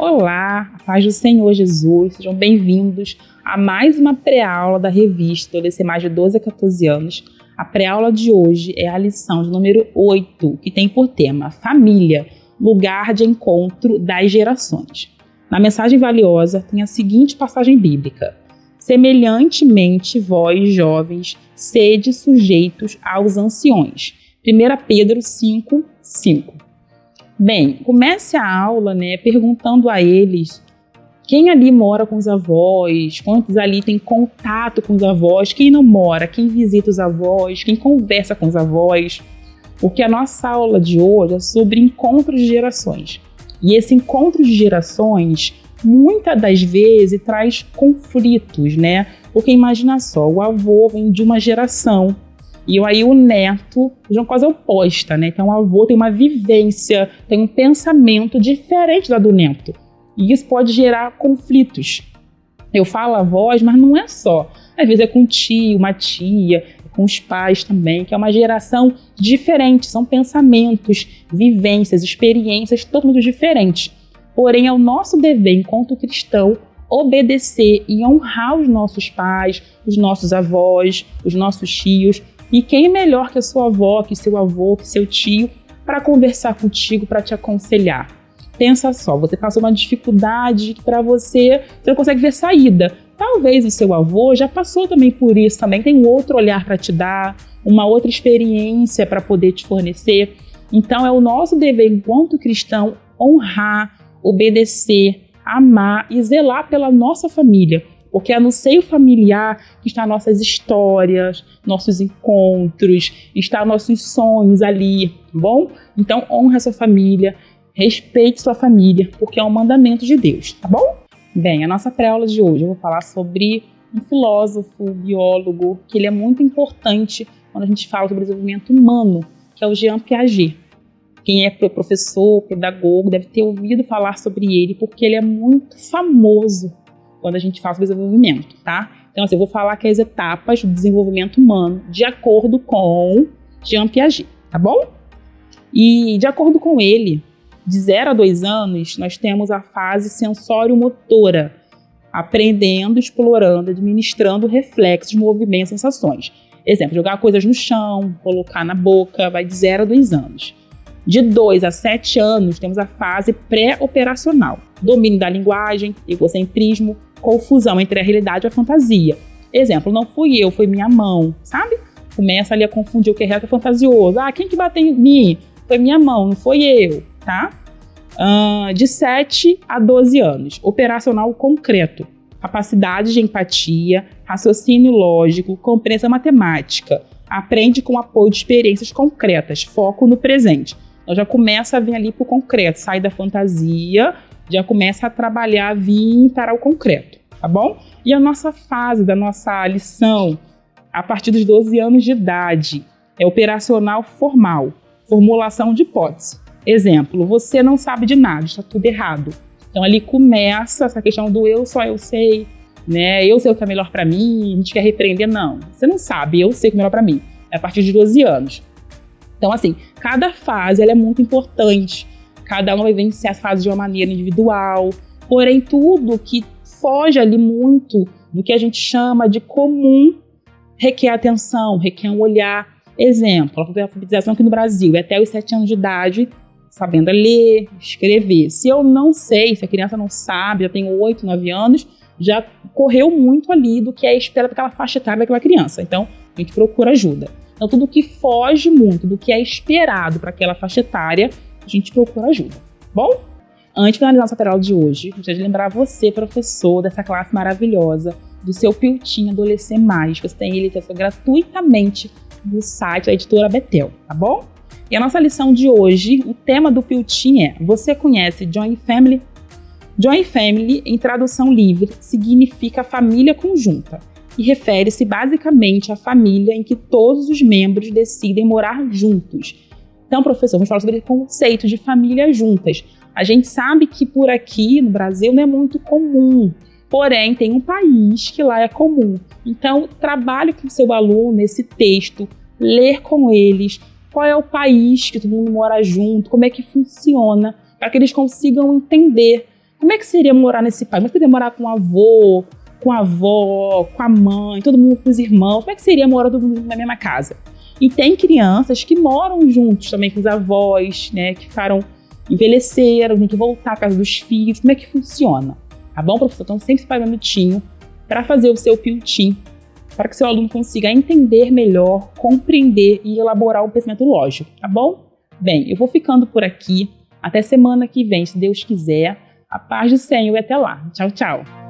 Olá, a paz do Senhor Jesus, sejam bem-vindos a mais uma pré-aula da revista Adolescer Mais de 12 a 14 anos. A pré-aula de hoje é a lição de número 8, que tem por tema Família, lugar de encontro das gerações. Na mensagem valiosa tem a seguinte passagem bíblica: semelhantemente vós, jovens, sede sujeitos aos anciões. 1 Pedro 5:5. Bem, comece a aula, perguntando a eles quem ali mora com os avós, quantos ali tem contato com os avós, quem não mora, quem visita os avós, quem conversa com os avós, porque a nossa aula de hoje é sobre encontros de gerações. E esse encontro de gerações, muitas das vezes, traz conflitos, Porque imagina só, o avô vem de uma geração, e aí o neto é uma coisa oposta, Então o avô tem uma vivência, tem um pensamento diferente da do neto. E isso pode gerar conflitos. Eu falo avós, mas não é só. Às vezes é com um tio, uma tia, com os pais também, que é uma geração diferente. São pensamentos, vivências, experiências totalmente diferentes. Porém, é o nosso dever, enquanto cristão, obedecer e honrar os nossos pais, os nossos avós, os nossos tios. E quem é melhor que a sua avó, que seu avô, que seu tio, para conversar contigo, para te aconselhar? Pensa só, você passou uma dificuldade que para você não consegue ver saída. Talvez o seu avô já passou também por isso, também tem um outro olhar para te dar, uma outra experiência para poder te fornecer. Então é o nosso dever, enquanto cristão, honrar, obedecer, amar e zelar pela nossa família. Porque é no seio familiar que estão nossas histórias, nossos encontros, estão nossos sonhos ali, tá bom? Então honra a sua família, respeite sua família, porque é um mandamento de Deus, tá bom? Bem, a nossa pré-aula de hoje eu vou falar sobre um filósofo, biólogo, que ele é muito importante quando a gente fala sobre desenvolvimento humano, que é o Jean Piaget. Quem é professor, pedagogo, deve ter ouvido falar sobre ele, porque ele é muito famoso quando a gente fala sobre desenvolvimento, tá? Então, eu vou falar aqui as etapas do desenvolvimento humano de acordo com Jean Piaget, tá bom? E de acordo com ele, de 0 a 2 anos, nós temos a fase sensório-motora, aprendendo, explorando, administrando reflexos, movimentos, sensações. Exemplo, jogar coisas no chão, colocar na boca, vai de 0 a 2 anos. De 2 a 7 anos, temos a fase pré-operacional, domínio da linguagem, egocentrismo, confusão entre a realidade e a fantasia. Exemplo, não fui eu, foi minha mão, sabe? Começa ali a confundir o que é real com o fantasioso. Quem que bateu em mim? Foi minha mão, não foi eu, tá? De 7 a 12 anos, operacional concreto, capacidade de empatia, raciocínio lógico, compreensão matemática, aprende com apoio de experiências concretas, foco no presente. Então já começa a vir ali para o concreto, sai da fantasia, já começa a trabalhar, vir para o concreto, tá bom? E a nossa fase da nossa lição, a partir dos 12 anos de idade, é operacional formal, formulação de hipótese. Exemplo, você não sabe de nada, está tudo errado. Então ali começa essa questão do eu só eu sei, Eu sei o que é melhor para mim, a gente quer repreender, não. Você não sabe, eu sei o que é melhor para mim. É a partir de 12 anos. Então assim, cada fase ela é muito importante. Cada um vai vivenciar essa fase de uma maneira individual. Porém, tudo que foge ali muito do que a gente chama de comum requer atenção, requer um olhar. Exemplo, a alfabetização aqui no Brasil é até os 7 anos de idade, sabendo ler, escrever. Se eu não sei, se a criança não sabe, já tem 8, 9 anos, já correu muito ali do que é esperado daquela faixa etária daquela criança. Então, a gente procura ajuda. Então, tudo que foge muito do que é esperado para aquela faixa etária, a gente procura ajuda. Bom? Antes de finalizar nossa aula de hoje, gostaria de lembrar você, professor dessa classe maravilhosa, do seu Piltinho Adolescer Mais, que você tem ele gratuitamente no site da editora Betel, tá bom? E a nossa lição de hoje, o tema do Piltinho é: você conhece Joint Family? Joint Family, em tradução livre, significa família conjunta e refere-se basicamente à família em que todos os membros decidem morar juntos. Então, professor, vamos falar sobre o conceito de família juntas. A gente sabe que por aqui, no Brasil, não é muito comum, porém, tem um país que lá é comum. Então, trabalhe com o seu aluno nesse texto, ler com eles qual é o país que todo mundo mora junto, como é que funciona, para que eles consigam entender Como é que seria morar nesse país? Como é que seria morar com o avô, com a avó, com a mãe, todo mundo com os irmãos? Como é que seria morar todo mundo na mesma casa? E tem crianças que moram juntos também com os avós, né, que envelheceram, tem que voltar à casa dos filhos. Como é que funciona? Tá bom, professor? Então, sempre separe um minutinho para fazer o seu PILTIM, para que seu aluno consiga entender melhor, compreender e elaborar um pensamento lógico, tá bom? Bem, eu vou ficando por aqui. Até semana que vem, se Deus quiser. A paz do Senhor e até lá. Tchau, tchau.